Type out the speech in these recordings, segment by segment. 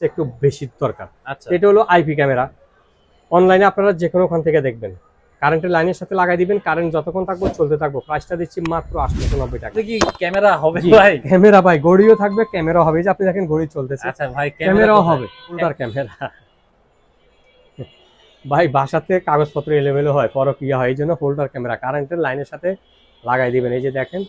একটু বেশি দরকার। আচ্ছা, এটা হলো আইপি ক্যামেরা। অনলাইনে আপনারা যে কোনো ওখান থেকে দেখবেন, কারেন্টের লাইনের সাথে লাগাই দিবেন, কারেন্ট যতক্ষণ থাকবো চলতে থাকবো। প্রাইসটা দিচ্ছি মাত্র 890 টাকা। এটা কি ক্যামেরা হবে জি, ভাই? ক্যামেরা ভাই, ঘড়িও থাকবে, ক্যামেরা হবে। এই যে আপনি দেখেন ঘড়ি চলতেছে, আচ্ছা ভাই, ক্যামেরাও হবে, উল্টার ক্যামেরা। ভাই বাসাতে কাগজপত্র এলোমেলো হয়, পরকিয়া হয়, এই জন্য হোল্ডার ক্যামেরা কারেন্টের লাইনের সাথে লাগাই দিবেন। এই যে দেখেন।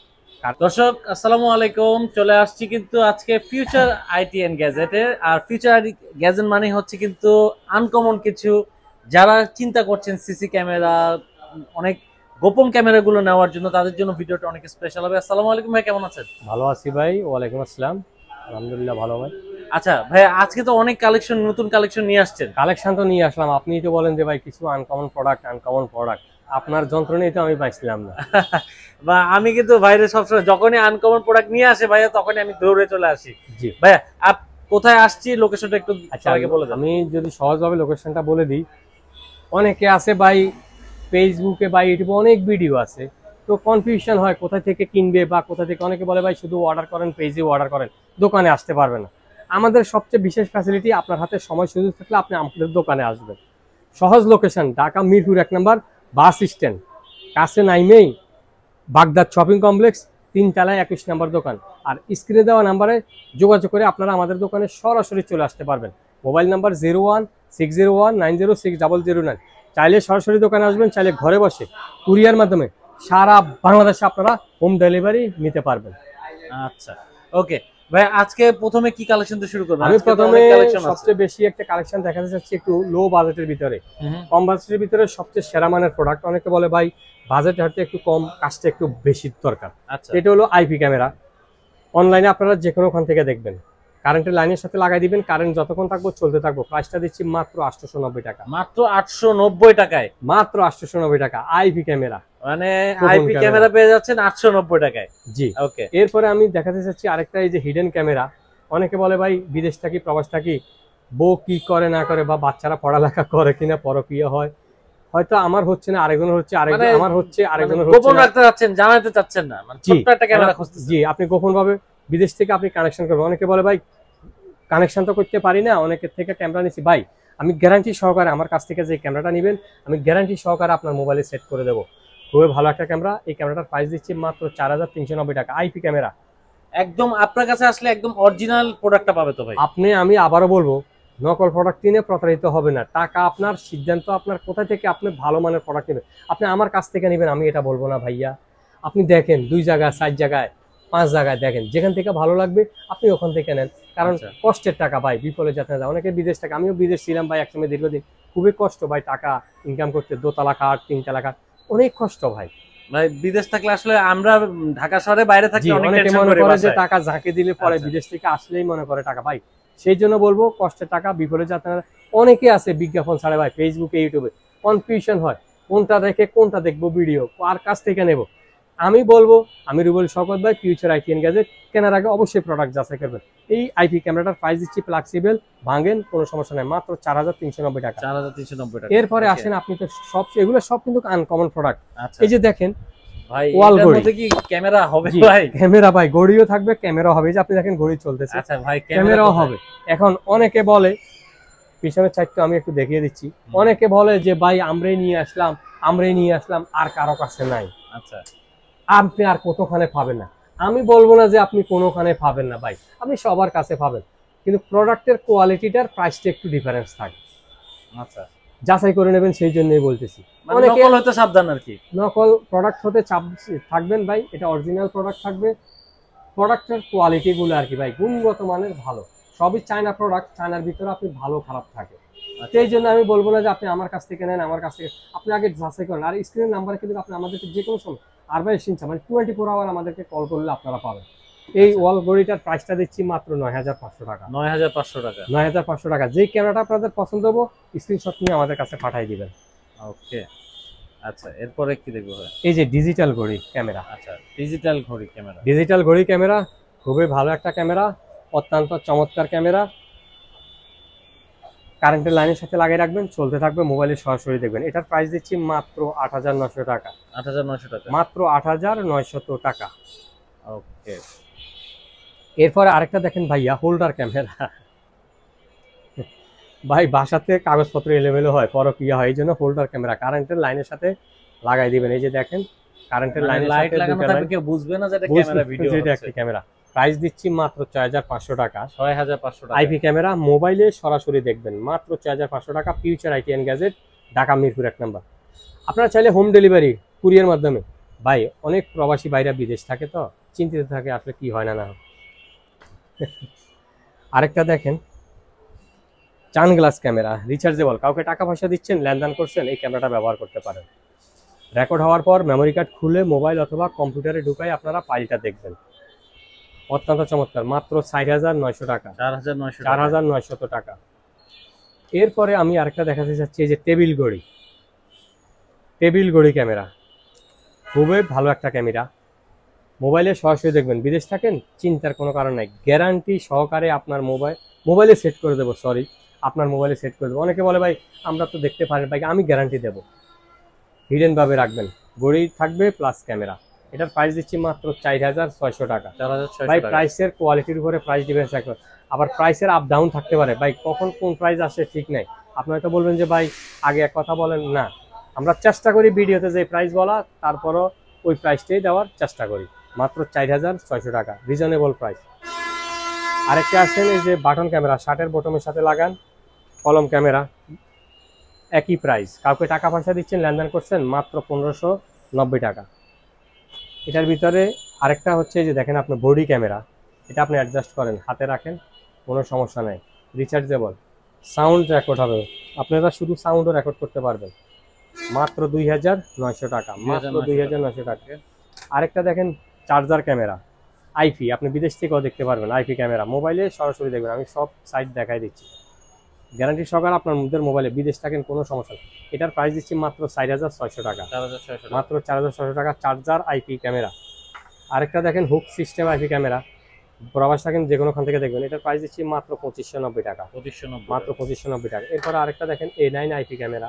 দর্শক আসসালামু আলাইকুম, চলে আসছি কিন্তু আজকে ফিউচার আইটি এন্ড গ্যাজেটে। আর ফিউচার আইটি গ্যাজেট মানে হচ্ছে কিন্তু আনকমন কিছু, যারা চিন্তা করছেন সিসি ক্যামেরা, অনেক গোপন ক্যামেরাগুলো নেওয়ার জন্য, তাদের জন্য ভিডিওটা অনেক স্পেশাল হবে। আসসালামু আলাইকুম ভাই, কেমন আছেন? ভালো আছি ভাই, ওয়ালাইকুম আসসালাম, আলহামদুলিল্লাহ ভালো ভাই। আচ্ছা ভাই, আজকে তো অনেক কালেকশন, নতুন কালেকশন নিয়ে আসছেন। কালেকশন তো নিয়ে আসলাম, আপনি তো বলেন যে ভাই কিছু আনকমন প্রোডাক্ট, আপনার যন্ত্র নিয়ে তো আমি পাইছিলাম না। বা আমি কিন্তু বাইরে সবসময় যখনই আনকমন প্রোডাক্ট নিয়ে আসে ভাইয়া, তখনই আমি দৌড়ে চলে আসি। জি ভাইয়া আপ কোথায় আসছি, লোকেশনটা একটু আচ্ছা, সবাইকে বলে দেন। আমি যদি সহজভাবে লোকেশনটা বলে দিই, অনেকে আছে ভাই ফেসবুকে বা ইউটিউবে অনেক ভিডিও আছে, তো কনফিউশন হয় কোথা থেকে কিনবে বা কোথা থেকে। অনেকে বলে ভাই শুধু অর্ডার করেন, পেজে অর্ডার করেন, দোকানে আসতে পারবে না। আমাদের সবচেয়ে বিশেষ ফ্যাসিলিটি, আপনার হাতে সময় সুযোগ থাকলে আপনি আমাদের দোকানে আসবেন। সহজ লোকেশন, ঢাকা মিরপুর 1 নম্বর বাস স্ট্যান্ড, কাছে নাইমেই বাগদাদ শপিং কমপ্লেক্স, 3 তলায় 21 নম্বর দোকান। আর স্ক্রিনে দেওয়া নাম্বারে যোগাযোগ করে আপনারা আমাদের দোকানে সরাসরি চলে আসতে পারবেন। Mobile number 016019060009। চাইলে সরাসরি দোকানে আসবেন, চাইলে ঘরে বসে কুরিয়ার মাধ্যমে সারা বাংলাদেশে আপনারা হোম ডেলিভারি নিতে পারবেন। আচ্ছা, ওকে ভাই, আজকে প্রথমে কি কালেকশন দিয়ে শুরু করবেন? আমি আজকে তো প্রথমে অনেক কালেকশন আছে। সবচেয়ে বেশি একটা কালেকশন দেখাতে চাচ্ছি একটু লো বাজেটের ভিতরে। হুম, কম বাজেটের ভিতরে সবচেয়ে সেরা মানের প্রোডাক্ট। অনেকে বলে ভাই বাজেট হয়তো একটু কম, কাজটা একটু বেশি দরকার। আচ্ছা, এটা হলো আইপি ক্যামেরা। অনলাইনে আপনারা যে কোনো ওখান থেকে দেখবেন, কারেন্টের লাইনের সাথে লাগাই দিবেন, কারেন্ট যতক্ষণ থাকবো চলতে থাকবো। প্রাইসটা দিচ্ছি মাত্র 890 টাকা। মাত্র 890 টাকায়, মাত্র 890 টাকা আইপি ক্যামেরা, মানে গোপন আইপি ক্যামেরা। ক্যামেরা পেয়ে যাচ্ছেন 890 টাকায়। জি। ওকে, এরপরে আমি দেখাতে চাচ্ছি আরেকটা, এই যে হিডেন ক্যামেরা। অনেকে বলে ভাই বিদেশ থাকি, প্রবাস থাকি, বউ কি করে না করে বা বাচ্চারা পড়ালেখা করে কিনা, পরকীয়া হয়, হয়তো আমার হচ্ছে না, আরেকজনের হচ্ছে, আরেকজন মানে আমার হচ্ছে, আরেকজনের গোপন হচ্ছে না। রাখতে চাচ্ছেন, জানাতে চাচ্ছেন না, মানে জি, ছোট্ট একটা ক্যামেরা খুঁজতেছেন। জি, আপনি গোপন ভাবে বিদেশ থেকে আপনি কানেকশন করবেন। অনেকে বলে ভাই কানেকশন তো করতে পারি না, অনেকের থেকে ক্যামেরা নিচ্ছি। ভাই আমি গ্যারান্টি সহকারে, আমার কাছ থেকে যে ক্যামেরাটা নেবেন আমি গ্যারান্টি সহকারে আপনার মোবাইলে সেট করে দেবো। খুবই ভালো একটা ক্যামেরা। এই ক্যামেরাটার প্রাইস দিচ্ছি মাত্র 4390 টাকা আইপি ক্যামেরা। একদম আপনার কাছে আসলে একদম অরিজিনাল প্রোডাক্টটা পাবে তো ভাই? আমি আবারও বলবো, নকল প্রোডাক্ট কিনে প্রতারিত হবে না। টাকা আপনার, সিদ্ধান্ত আপনার, কোথা থেকে আপনি ভালো মানের প্রোডাক্ট নেবেন। আপনি আমার কাছ থেকে নেবেন, আমি এটা বলবো না ভাইয়া। আপনি দেখেন 2 জায়গায়, 4 জায়গায়, 5 জায়গায় দেখেন, যেখান থেকে ভালো লাগবে আপনি ওখান থেকে নেন। কারণ আচ্ছা, কষ্টের টাকা ভাই, বিফলে যেতে না। অনেকে বিদেশ থাকে, আমিও বিদেশ ছিলাম ভাই একসময় দীর্ঘদিন। খুবই কষ্ট ভাই টাকা ইনকাম করতে, 2 তলা খাট, 3 তলা খাট, অনেক কষ্ট ভাই। ভাই বিদেশ থাকলে আসলে আমরা ঢাকা শহরে বাইরে থাকলে জি, অনেক অনেকে টেনশন মনে করি করে যে বাসায়। টাকা ঝাঁকে দিলে পরে আচ্ছা, বিদেশ থেকে আসলেই মনে করে টাকা। ভাই সেই জন্য বলবো কষ্টের টাকা বিফলে যাতে না। অনেকে আছে বিজ্ঞাপন ছাড়ে ভাই, ফেসবুকে ইউটিউবে কনফিউশন হয় কোনটা দেখে কোনটা দেখবো ভিডিও, আর কাছ থেকে নেব। আমি বলবো, আমি রুবেল শওকত ভাই, ফিউচার আইটি এন্ড গ্যাজেট। কেনার আগে অবশ্যই প্রোডাক্ট যাচাই করবেন। এই আইপি ক্যামেরাটার প্রাইস দিচ্ছি ফ্লেক্সিবল, ভাঙেন কোনো সমস্যা নেই, মাত্র 4390 টাকা। 4390 টাকা। এরপরে Okay, আসেন, আপনি তো সব, এগুলো সব কিন্তু আনকমন প্রোডাক্ট। আচ্ছা এই যে দেখেন ভাই, ওয়াল এটার ঘড়ি। মধ্যে কি ক্যামেরা হবে জি, ভাই? ক্যামেরা ভাই, ঘড়িও থাকবে, ক্যামেরা হবে। এই যে আপনি দেখেন ঘড়ি চলতেছে, আচ্ছা ভাই, ক্যামেরাও হবে। এখন অনেকে বলে, পিছনের সাইডটা আমি একটু দেখিয়ে দিচ্ছি। অনেকে বলে যে ভাই আমরাই নিয়ে আসলাম, আর কারো কাছে নাই, আচ্ছা, আপনি আর কতখানে পাবেন না। আমি বলবো না যে আপনি কোনোখানে পাবেন না ভাই, আপনি সবার কাছে পাবেন, কিন্তু প্রোডাক্টের কোয়ালিটিটার প্রাইসটা একটু ডিফারেন্স থাকে। আচ্ছা, যাচাই করে নেবেন, সেই জন্যই বলতেছি। মানে অনেকে নকল হয়তো সাবধান আর কি। নকল প্রোডাক্ট হতে চাপ থাকবেন ভাই, এটা অরিজিনাল প্রোডাক্ট থাকবে। প্রোডাক্টের কোয়ালিটি গুলো আর কি ভাই, গুণগত মানের ভালো। সবই চায়না প্রোডাক্ট, চায়নার ভিতরে আপনি ভালো খারাপ থাকে। সেই জন্য আমি বলবো না যে আপনি আমার কাছ থেকে নেন, আমার কাছ থেকে। আপনি আগে যাচাই করেন। আর স্ক্রিনের নাম্বারে কিন্তু আপনি আমাদেরকে যে কোনো সময় আর ভাই মানে 24 আওয়ার আমাদেরকে কল করলে আপনারা পাবেন। এই ওয়াল ঘড়িটার প্রাইসটা দিচ্ছি মাত্র 9500 টাকা। 9500 টাকা। 9500 টাকা। যে ক্যামেরাটা আপনাদের পছন্দ হবো স্ক্রিনশট নিয়ে আমাদের কাছে পাঠিয়ে দিবেন। ওকে, আচ্ছা এরপরে কি দেখবো ভাই? এই যে ডিজিটাল ঘড়ি ক্যামেরা। আচ্ছা, ডিজিটাল ঘড়ি ক্যামেরা। ডিজিটাল ঘড়ি ক্যামেরা খুবই ভালো একটা ক্যামেরা, অত্যন্ত চমৎকার ক্যামেরা। কারেন্টের লাইনের সাথে লাগিয়ে রাখবেন, চলতে থাকবে, মোবাইলে সরাসরি দেখবেন। এটার প্রাইস দিচ্ছি মাত্র 8900 টাকা। 8900 টাকা। মাত্র 8900 টাকা। ওকে, এরপরে আরেকটা দেখেন ভাইয়া, হোল্ডার ক্যামেরা। ভাই বাসাতে কাগজপত্র এলোমেলো হয়, পরক্রিয়া হয়, এই জন্য হোল্ডার ক্যামেরা কারেন্টের লাইনের সাথে লাগাই দিবেন। এই যে দেখেন কারেন্টের লাইনের লাইট সাথে লাগানো দুইটা থাকবে, লাইন, কেউ বুঝবে না যে এটা ক্যামেরা ভিডিও যেটা হচ্ছে। একটি ক্যামেরা। প্রাইস দিচ্ছি মাত্র 6500 টাকা। 6500 টাকা। আইপি ক্যামেরা, মোবাইলে সরাসরি দেখবেন মাত্র 6500 টাকা। Future IT and gadget, Dhaka Mirpur 1 number. আপনারা চাইলে হোম ডেলিভারি কুরিয়ার মাধ্যমে, ভাই অনেক প্রবাসী বাইরে বিদেশ থাকে তো চিন্তিত থাকে আসলে কি হয় না না হয়। আরেকটা দেখেন চান গ্লাস ক্যামেরা, রিচার্জেবল, কাউকে টাকা পয়সা দিচ্ছেন, লেনদেন করছেন, এই ক্যামেরাটা ব্যবহার করতে পারেন। রেকর্ড হওয়ার পর মেমোরি কার্ড খুলে মোবাইল অথবা কম্পিউটারে ঢুকাই আপনারা ফাইলটা দেখবেন। অত্যন্ত চমৎকার, মাত্র 60,900 টাকা। 4900 টাকা। 4900 টাকা। এরপরে আমি আরেকটা দেখাতে চাচ্ছি, এই যে টেবিল ঘড়ি, টেবিল ঘড়ি ক্যামেরা, খুবই ভালো একটা ক্যামেরা। মোবাইলে সরাসরি দেখবেন, বিদেশ থাকেন চিন্তার কোনো কারণ নাই, গ্যারান্টি সহকারে আপনার মোবাইলে সেট করে দেবো, আপনার মোবাইলে সেট করে দেবো। অনেকে বলে ভাই আমরা তো দেখতে পারি, ভাই আমি গ্যারান্টি দেবো, হিডেন ভাবে রাখবেন, ঘড়ি থাকবে প্লাস ক্যামেরা। এটার প্রাইস দিচ্ছি মাত্র 4600 টাকা। 4600 ভাই টাকা। প্রাইসের কোয়ালিটির উপরে প্রাইস ডিফারেন্স থাকবে, আবার প্রাইসের আপ ডাউন থাকতে পারে, ভাই কখন কোন প্রাইস আসে ঠিক নাই। আপনি হয়তো বলবেন যে ভাই আগে এক কথা বলেন, না আমরা চেষ্টা করি ভিডিওতে যে প্রাইস বলা, তারপরও ওই প্রাইসটাই দেওয়ার চেষ্টা করি। মাত্র 4600 টাকা, রিজনেবল প্রাইস। আরেকটা আছেন এই যে বাটন ক্যামেরা, শার্টের বটমের সাথে লাগান, কলম ক্যামেরা, একই প্রাইস। কাউকে টাকা পয়সা দিচ্ছেন, লেনদেন করছেন, মাত্র 1590 টাকা। এটার ভিতরে আরেকটা হচ্ছে যে দেখেন আপনার বডি ক্যামেরা, এটা আপনি অ্যাডজাস্ট করেন, হাতে রাখেন, কোনো সমস্যা নেই, রিচার্জেবল, সাউন্ড রেকর্ড হবে, আপনারা শুধু সাউন্ডও রেকর্ড করতে পারবেন। মাত্র 2900 টাকা, মাত্র 2900 টাকা। আরেকটা দেখেন চার্জার ক্যামেরা, আইপি, আপনি বিদেশ থেকেও দেখতে পারবেন, আইপি ক্যামেরা, মোবাইলে সরাসরি দেখবেন, আমি সব সাইট দেখাই দিচ্ছি, গ্যারান্টি সহকারে আপনার মধ্যে মোবাইলে, বিদেশ থাকেন কোনো সমস্যা নেই। এটার প্রাইস দিচ্ছি মাত্র 4600 টাকা, 4600 মাত্র 4600 টাকা, চার্জার আইপি ক্যামেরা। আরেকটা দেখেন হুক সিস্টেম আইপি ক্যামেরা, প্রবাস থাকেন যে কোনোখান থেকে দেখবেন, এটার প্রাইস দিচ্ছি মাত্র 2590 টাকা, 2590 মাত্র 2590 টাকা। এরপর আরেকটা দেখেন A9 আইপি ক্যামেরা,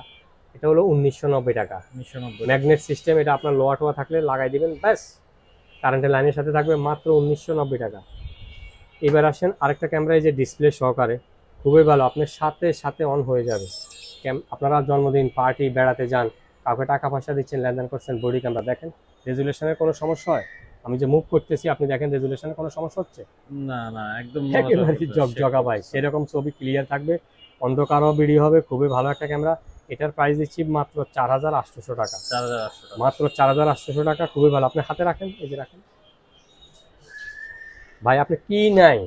এটা হলো 1990 টাকা, 1990 ম্যাগনেট সিস্টেম, এটা আপনার লোয়া টোয়া থাকলে লাগাই দিবেন, ব্যাস কারেন্টের লাইনের সাথে থাকবে, মাত্র 1990 টাকা। এবার আসেন আরেকটা ক্যামেরা, এই যে ডিসপ্লে সহকারে, খুবই ভালো, আপনার সাথে সাথে অন হয়ে যাবে। আপনারা জন্মদিন পার্টি বেড়াতে যান, কাউকে টাকা পয়সা দিচ্ছেন, লেনদেন করছেন, বডি ক্যামেরা দেখেন, রেজুলেশনের কোনো সমস্যা হয়, আমি যে মুভ করতেছি আপনি দেখেন রেজুলেশনের কোনো সমস্যা হচ্ছে, না না, একদম একেবারে জগজগা ভাই, সেরকম ছবি ক্লিয়ার থাকবে, অন্ধকারও ভিডিও হবে, খুবই ভালো একটা ক্যামেরা। এটার প্রাইস দিচ্ছি মাত্র 4800 টাকা, 4800 টাকা। মাত্র 4800 টাকা, খুবই ভালো। আপনি হাতে রাখেন, এই যে রাখেন ভাই, আপনি কি নাই,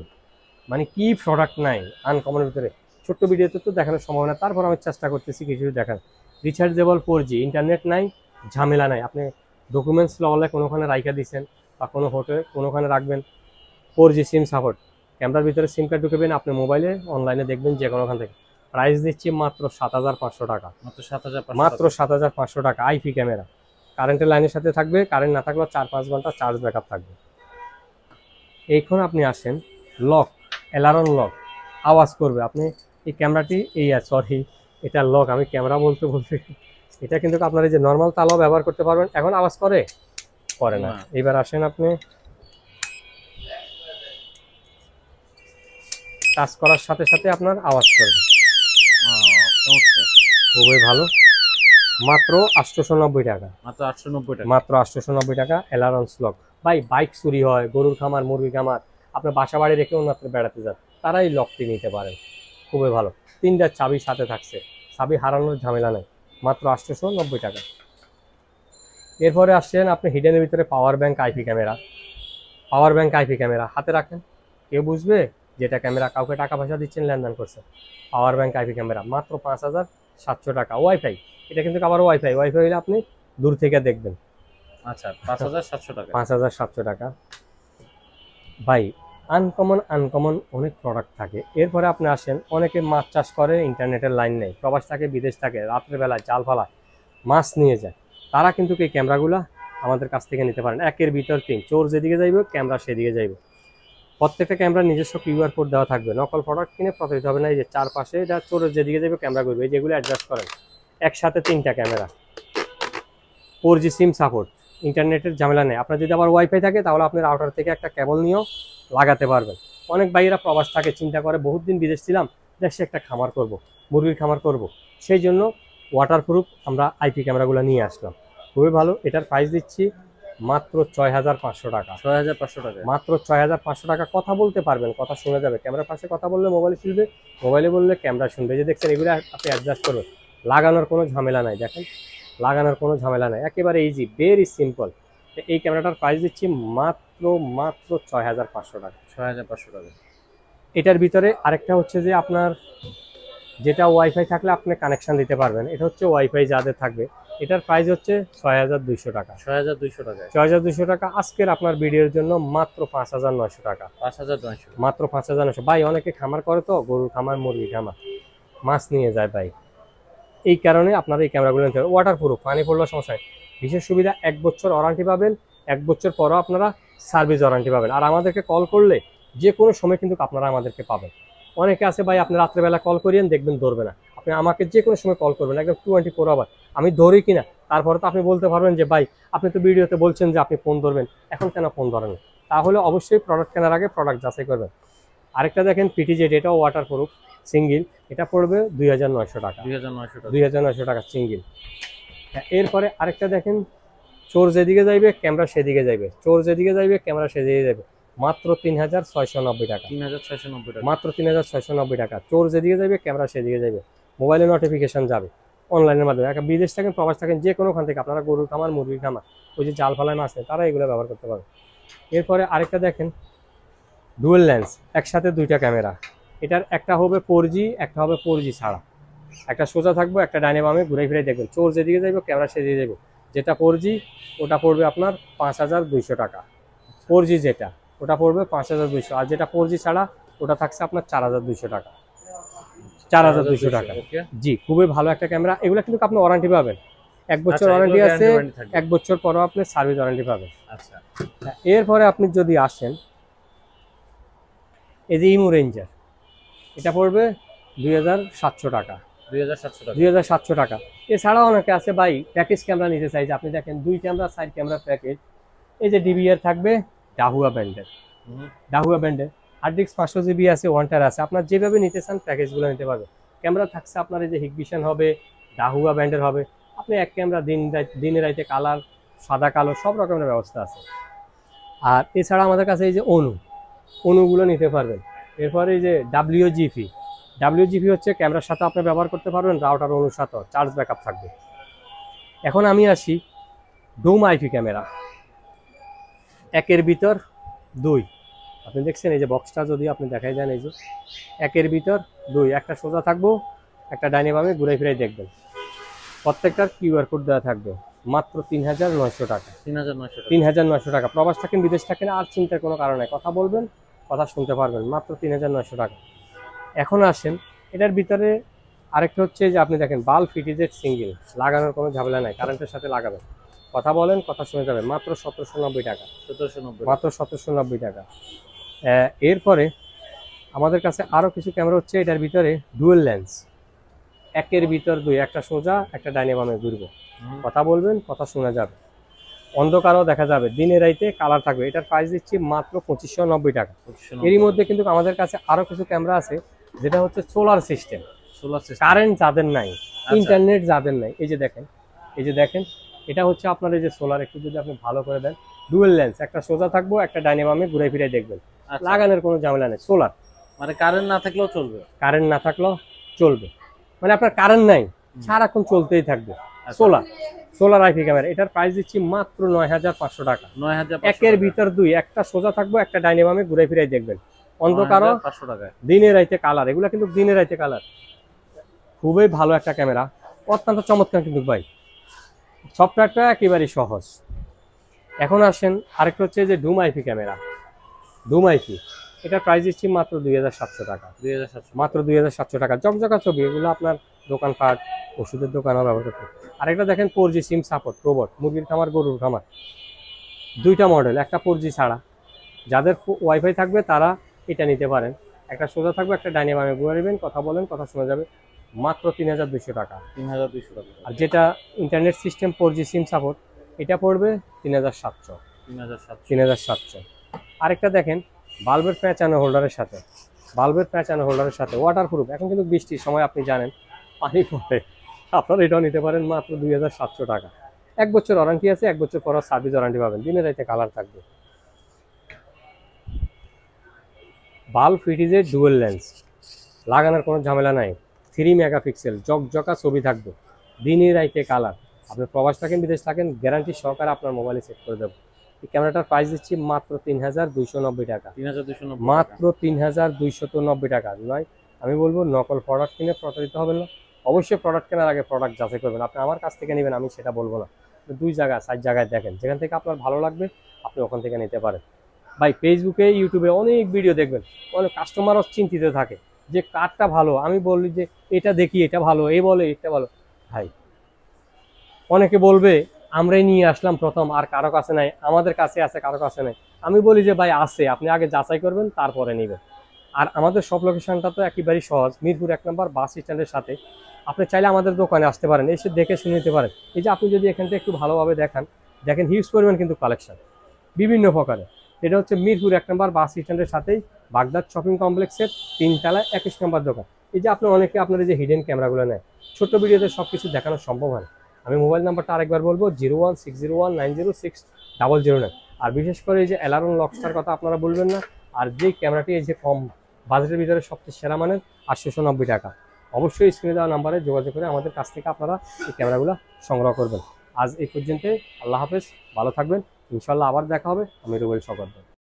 মানে কি প্রোডাক্ট নাই আনকমনের ভিতরে, ছোট্ট ভিডিওতে তো দেখানোর সম্ভাবনা, তারপর আমি চেষ্টা করতেছি কিছু দেখান। রিচার্জেবল 4G, ইন্টারনেট নাই, ঝামেলা নাই, আপনি ডকুমেন্টস লওয়ালে কোনোখানে রাইখা দিচ্ছেন বা কোনো হোটেলে কোনোখানে রাখবেন, 4G সিম সাপোর্ট, ক্যামেরার ভিতরে সিম কার্ড ঢুকেবেন, আপনি মোবাইলে অনলাইনে দেখবেন যে কোনোখান থেকে। প্রাইস দিচ্ছি মাত্র 7500 টাকা, মাত্র 7500 মাত্র 7500 টাকা। আইপি ক্যামেরা, কারেন্টের লাইনের সাথে থাকবে, কারেন্ট না থাকলেও 4-5 ঘন্টা চার্জ ব্যাকআপ থাকবে। এইখন আপনি আসেন লক, অ্যালার্ম লক, আওয়াজ করবে, আপনি এই ক্যামেরাটি সরি এটা লক, আমি ক্যামেরা বলতে বলতে, এটা কিন্তু আপনার এই যে নর্মাল তালাও ব্যবহার করতে পারবেন। এখন আওয়াজ করে না। না। এবার আসেন আপনি টাচ করার সাথে সাথে আপনার আওয়াজ করবে, চমৎকার। খুবই ভালো, মাত্র 890 টাকা, মাত্র 890 টাকা। মাত্র 890 টাকা। অ্যালার্ম লক, ভাই বাইক চুরি হয়, গরুর খামার, মুরগি খামার, আপনার বাসা বাড়ি রেখে অন্যত্র বেড়াতে যান, তারাই লকটি নিতে পারেন, খুবই ভালো। 3টা চাবি সাথে থাকছে, চাবি হারানোর ঝামেলা নেই, মাত্র 890 টাকা। এরপরে আসছেন আপনি হিডেনের ভিতরে power bank IP camera, power bank IP camera, হাতে রাখেন, কেউ বুঝবে যেটা ক্যামেরা, কাউকে টাকা পয়সা দিচ্ছেন, লেনদেন করছেন। পাওয়ার ব্যাংক আইপি ক্যামেরা, মাত্র 5700 টাকা। ওয়াইফাই, এটা কিন্তু আবার ওয়াইফাই হলে আপনি দূর থেকে দেখবেন, আচ্ছা, 5700 টাকা। 5700 টাকা। ভাই আনকমন অনেক প্রোডাক্ট থাকে। এরপরে আপনি আসেন, অনেকে মাছ চাষ করে, ইন্টারনেটের লাইন নেই, প্রবাস থাকে, বিদেশ থাকে, রাত্রেবেলায় জাল ফালায় মাছ নিয়ে যায়, তারা কিন্তু এই ক্যামেরাগুলো আমাদের কাছ থেকে নিতে পারেন। 1-এর ভিতর 3, চোর যেদিকে যাইবে ক্যামেরা সেদিকে যাইবে। প্রত্যেকটা ক্যামেরা নিজস্ব কিউআর কোড দেওয়া থাকবে, নকল প্রোডাক্ট কিনে প্রতারিত হবে না। এই যে চারপাশে এটা চোরের যেদিকে যাবে ক্যামেরা করবে, যেগুলো অ্যাডজাস্ট করেন। একসাথে 3টা ক্যামেরা, 4G সিম সাপোর্ট, ইন্টারনেটের ঝামেলা নেই। আপনার যদি আবার ওয়াইফাই থাকে তাহলে আপনি রাউটার থেকে একটা কেবল নিয়েও লাগাতে পারবেন। অনেক ভাইয়েরা প্রবাস থাকে, চিন্তা করে বহুত দিন বিদেশ ছিলাম, দেখছি একটা খামার করব, মুরগির খামার করব, সেই জন্য ওয়াটারপ্রুফ আমরা আইপি ক্যামেরাগুলো নিয়ে আসলাম। খুবই ভালো। এটার প্রাইস দিচ্ছি মাত্র 6500 টাকা। 6500 টাকা। মাত্র 6500 টাকা। কথা বলতে পারবেন, কথা শোনা যাবে। ক্যামেরার পাশে কথা বললে মোবাইলে শুনবে, মোবাইলে বললে ক্যামেরা শুনবে। যে দেখছেন এগুলো আপনি অ্যাডজাস্ট করবেন, লাগানোর কোনো ঝামেলা নাই। দেখেন লাগানোর কোনো ঝামেলা নাই, একেবারে ইজি, ভেরি সিম্পল। এই ক্যামেরাটার প্রাইস দিচ্ছি মাত্র 6500 টাকা। 6500 টাকা। এটার ভিতরে আরেকটা হচ্ছে যে আপনার যেটা ওয়াইফাই থাকলে আপনি কানেকশন দিতে পারবেন, এটা হচ্ছে ওয়াইফাই যাদের থাকবে। এটার প্রাইস হচ্ছে 6200 টাকা। 6200 টাকা। 6200 টাকা আজকের আপনার ভিডিওর জন্য মাত্র 5900 টাকা। 5900 মাত্র 5900। ভাই অনেকে খামার করে তো, গরুর খামার, মুরগি খামার, মাছ নিয়ে যায় ভাই, এই কারণে আপনারা এই ক্যামেরাগুলো নিতে হবে। ওয়াটারপ্রুফ, পানি পড়লেও সমস্যা নেই। বিশেষ সুবিধা 1 বছর ওয়ারেন্টি পাবেন, 1 বছর পরও আপনারা সার্ভিস ওয়ারেন্টি পাবেন। আর আমাদেরকে কল করলে যে কোনো সময় কিন্তু আপনারা আমাদেরকে পাবেন। অনেকে আছে ভাই আপনি রাত্রেবেলা কল করিয়েন, দেখবেন ধরবে না। আপনি আমাকে যে কোনো সময় কল করবেন, একদম 24 আওয়ার। আমি ধরি কিনা তারপরে তো আপনি বলতে পারবেন যে ভাই আপনি তো ভিডিওতে বলছেন যে আপনি ফোন ধরবেন, এখন কেন ফোন ধরেন? তাহলে অবশ্যই প্রোডাক্ট কেনার আগে প্রোডাক্ট যাচাই করবেন। আরেকটা দেখেন পিটিজেড, এটাও ওয়াটারপ্রুফ সিঙ্গেল, এটা পড়বে 2900 টাকা। 2900 টাকা। 2900 টাকা সিঙ্গেল। এরপরে আরেকটা দেখেন, চোর যেদিকে যাইবে ক্যামেরা সেদিকে যাইবে, চোর যেদিকে যাইবে ক্যামেরা সেদিকে যাবে, মাত্র 3690 টাকা। 3690 টাকা। মাত্র 3690 টাকা। চোর যেদিকে যাবে ক্যামেরা সেদিকে যাবে, মোবাইলে নোটিফিকেশন যাবে অনলাইনের মাধ্যমে। একটা বিদেশ থাকেন, প্রবাস থাকেন, যে কোনোখান থেকে আপনারা গরুর খামার, মুরগির খামার, ওই যে জাল ফালায় মাছ নেই, তারা এগুলো ব্যবহার করতে পারবে। এরপরে আরেকটা দেখেন, ডুয়েল লেন্স, একসাথে দুইটা ক্যামেরা। এটার একটা হবে 4G, একটা হবে 4G ছাড়া। একটা সোজা থাকবো, একটা ডাইনে বামে ঘুরে ফিরে দেখবেন, চোর যেদিকে যাইব ক্যামেরা সেদিকে যাইব। যেটা 4G ওটা পড়বে আপনার 5200 টাকা। 4G যেটা ওটা পড়বে 5200, আর যেটা 4G ছাড়া ওটা থাকছে আপনার 4200 টাকা। 4200 টাকা। জি, খুবই ভালো একটা ক্যামেরা। এগুলো কিন্তু আপনি ওয়ারেন্টি পাবেন, 1 বছর ওয়ারেন্টি আছে, 1 বছর পরও আপনি সার্ভিস ওয়ারেন্টি পাবেন। আচ্ছা, এরপরে আপনি যদি আসেন, এই যে ইমো রেঞ্জার, এটা পড়বে 2700 টাকা। 2700 টাকা। 2700 টাকা। এছাড়াও অনেকে আছে ভাই প্যাকেজ ক্যামেরা নিতে চাই, যে আপনি দেখেন 2 ক্যামেরা, 4 ক্যামেরা প্যাকেজ। এই যে ডিবিআর থাকবে ডাহুয়া ব্র্যান্ডের, ডাহুয়া ব্র্যান্ডের হার্ডডিস্ক 500 GB আছে, ওয়ান্টার আছে। আপনার যেভাবে নিতে চান প্যাকেজগুলো নিতে পারবে। ক্যামেরা থাকছে আপনার এই যে হিগভিশন হবে, ডাহুয়া ব্র্যান্ডের হবে। আপনি এক ক্যামেরা দিনে রাইতে কালার, সাদা কালো সব রকমের ব্যবস্থা আছে। আর এছাড়া আমাদের কাছে এই যে অনুগুলো নিতে পারবেন। এরপরে এই যে WGP হচ্ছে ক্যামেরার সাথে আপনি ব্যবহার করতে পারবেন, রাউটার অনুর সাথে চার্জ ব্যাকআপ থাকবে। এখন আমি আসি ডুম আইপি ক্যামেরা, 1-এর ভিতর 2। আপনি দেখছেন এই যে বক্সটা যদি আপনি দেখাই যান, এই যে 1-এর ভিতর 2, একটা সোজা থাকবো, একটা ডাইনে বামে ঘুরে ফিরে দেখবেন। প্রত্যেকটার কিউআর কোড দেওয়া থাকবে। মাত্র 3900 টাকা। 3900 টাকা। প্রবাস থাকেন, বিদেশ থাকেন, আর চিন্তার কোনো কারণ নাই, কথা বলবেন, কথা শুনতে পারবেন। মাত্র 3900 টাকা। এখন আসেন এটার ভিতরে আরেকটা হচ্ছে যে আপনি দেখেন বাল্ব পিটিজেড সিঙ্গেল, লাগানোর কোনো ঝামেলা নাই, কারেন্টের সাথে লাগাবেন, কথা বলেন, কথা শুনে যাবে। মাত্র 1790 টাকা। 1790। মাত্র 1790 টাকা। এরপরে আমাদের কাছে আরও কিছু ক্যামেরা হচ্ছে এটার ভিতরে ডুয়েল লেন্স, 1-এর ভিতর 2, একটা সোজা, একটা ডাইনে বামে ঘুরবে, কথা বলবেন, কথা শোনা যাবে, অন্ধকারও দেখা যাবে, দিনে রাইতে কালার থাকবে। এটার প্রাইস দিচ্ছি মাত্র 2590 টাকা। এরই মধ্যে কিন্তু আমাদের কাছে আরো কিছু ক্যামেরা আছে, যেটা হচ্ছে সোলার সিস্টেম, কারেন্ট যাদের নাই, ইন্টারনেট যাদের নাই। এই যে দেখেন, এটা হচ্ছে আপনার এই যে সোলার, একটু যদি আপনি ভালো করে দেন, ডুয়েল লেন্স, একটা সোজা থাকবো, একটা ডাইনে বামে ঘুরে ফিরে দেখবেন, লাগানোর কোনো ঝামেলা নেই। সোলার মানে কারেন্ট না থাকলেও চলবে? কারেন্ট না থাকলেও চলবে, মানে আপনার কারেন্ট নাই, সারাক্ষণ চলতেই থাকবে। সোলার আইপি ক্যামেরা, এটার প্রাইস দিচ্ছি মাত্র 9500 টাকা। 1-এর ভিতর 2, একটা সোজা থাকবো, একটা ডাইনে বামে ঘুরে ফিরে দেখবেন, অন্ধকারও, 500 টাকা। দিনে রাইতে কালার। এগুলা কিন্তু দিনে রাইতে কালার, খুবই ভালো একটা ক্যামেরা, অত্যন্ত চমৎকার কিন্তু ভাই, সফটওয়্যারটা একেবারেই সহজ। এখন আসেন আরেকটা হচ্ছে যে ডুম আইপি ক্যামেরা, ডুম আইপি, এটার প্রাইস দিচ্ছি মাত্র 2700 টাকা। 2700। মাত্র 2700 টাকা। জকজকা ছবি, এগুলো আপনার দোকানপাট, ওষুধের দোকানও ব্যবহার করতে। আরেকটা দেখেন 4G সিম সাপোর্ট, রোবট, মুরগির খামার, গরুর খামার, 2টা মডেল, একটা 4G ছাড়া। যাদের ওয়াইফাই থাকবে তারা এটা নিতে পারেন। একটা সোজা থাকবে, একটা ডাইনে বামে ঘুরাবেন, কথা বলেন, কথা শোনা যাবে। মাত্র 3200 টাকা। 3200 টাকা। আর যেটা ইন্টারনেট সিস্টেম 4G সিম সাপোর্ট, এটা পড়বে 3700। 3700। আরেকটা দেখেন বাল্বের প্যাঁচানো হোল্ডারের সাথে, বাল্বের প্যাচ অ্যান্ড হোল্ডারের সাথে ওয়াটারপ্রুফ। এখন কিন্তু বৃষ্টির সময় আপনি জানেন পানি পড়ে, আপনারা এটাও নিতে পারেন মাত্র 2700 টাকা। 1 বছর ওয়ারেন্টি আছে, 1 বছর পর সার্ভিস ওয়ারেন্টি পাবেন, দিনের রাইতে কালার থাকবে। বাল্ব ফিটিজের ডুয়েল লেন্স, লাগানোর কোনো ঝামেলা নাই, 3 মেগাপিক্সেল জকজকা ছবি থাকবে, দিনে রাইতে কালার। আপনি প্রবাস থাকেন বিদেশ থাকেন, গ্যারান্টি সহকারে আপনার মোবাইলে সেট করে দেবো। এই ক্যামেরাটার প্রাইস দিচ্ছি মাত্র 3290 টাকা, 3290 মাত্র 3290 টাকা। নয়, আমি বলবো নকল প্রোডাক্ট কিনে প্রতারিত হবেন না। অবশ্যই প্রোডাক্ট কেনার আগে প্রোডাক্ট যাচাই করবেন। আপনি আমার কাছ থেকে নেবেন আমি সেটা বলবো না, 2 জায়গায় 4 জায়গায় দেখেন, যেখান থেকে আপনার ভালো লাগবে আপনি ওখান থেকে নিতে পারেন। ভাই ফেসবুকে ইউটিউবে অনেক ভিডিও দেখবেন, অনেক কাস্টমারও চিন্তিত থাকে যে কারটা ভালো। আমি বলি যে এটা দেখি এটা ভালো, এ বলে এটা ভালো। ভাই অনেকে বলবে আমরাই নিয়ে আসলাম প্রথম, আর কারো কাছে নাই, আমাদের কাছে আছে কারো কাছে নাই। আমি বলি যে ভাই আছে, আপনি আগে যাচাই করবেন তারপরে নেবেন। আর আমাদের সব লোকেশনটা তো একেবারেই সহজ, মিরপুর 1 নম্বর বাস স্ট্যান্ডের সাথে। আপনি চাইলে আমাদের দোকানে আসতে পারেন, এসে দেখে শুনে নিতে পারেন। এই যে আপনি যদি এখানটা একটু ভালোভাবে দেখেন হিউজ পরিমাণ কিন্তু কালেকশন বিভিন্ন প্রকারের। এটা হচ্ছে মিরপুর 1 নম্বর বাস স্ট্যান্ডের সাথেই বাগদাদ শপিং কমপ্লেক্সের 3 তলায় 21 নম্বর দোকান। এই যে আপনি অনেকে আপনার এই যে হিডেন ক্যামেরাগুলো নেয়, ছোট্ট ভিডিওতে সব কিছু দেখানো সম্ভব হয় না। আমি মোবাইল নাম্বারটা আরেকবার বলবো, 01601906009। আর বিশেষ করে এই যে অ্যালারন লকস্টার কথা আপনারা বলবেন না। আর যে ক্যামেরাটি এই যে কম বাজেটের ভিতরে সবচেয়ে সেরা মানের 890 টাকা। অবশ্যই স্ক্রিনে দেওয়া নাম্বারে যোগাযোগ করে আমাদের কাছ থেকে আপনারা এই ক্যামেরাগুলো সংগ্রহ করবেন। আজ এই পর্যন্ত, আল্লাহ হাফেজ, ভালো থাকবেন, ইনশাল্লাহ আবার দেখা হবে। আমি রুবেল শকত।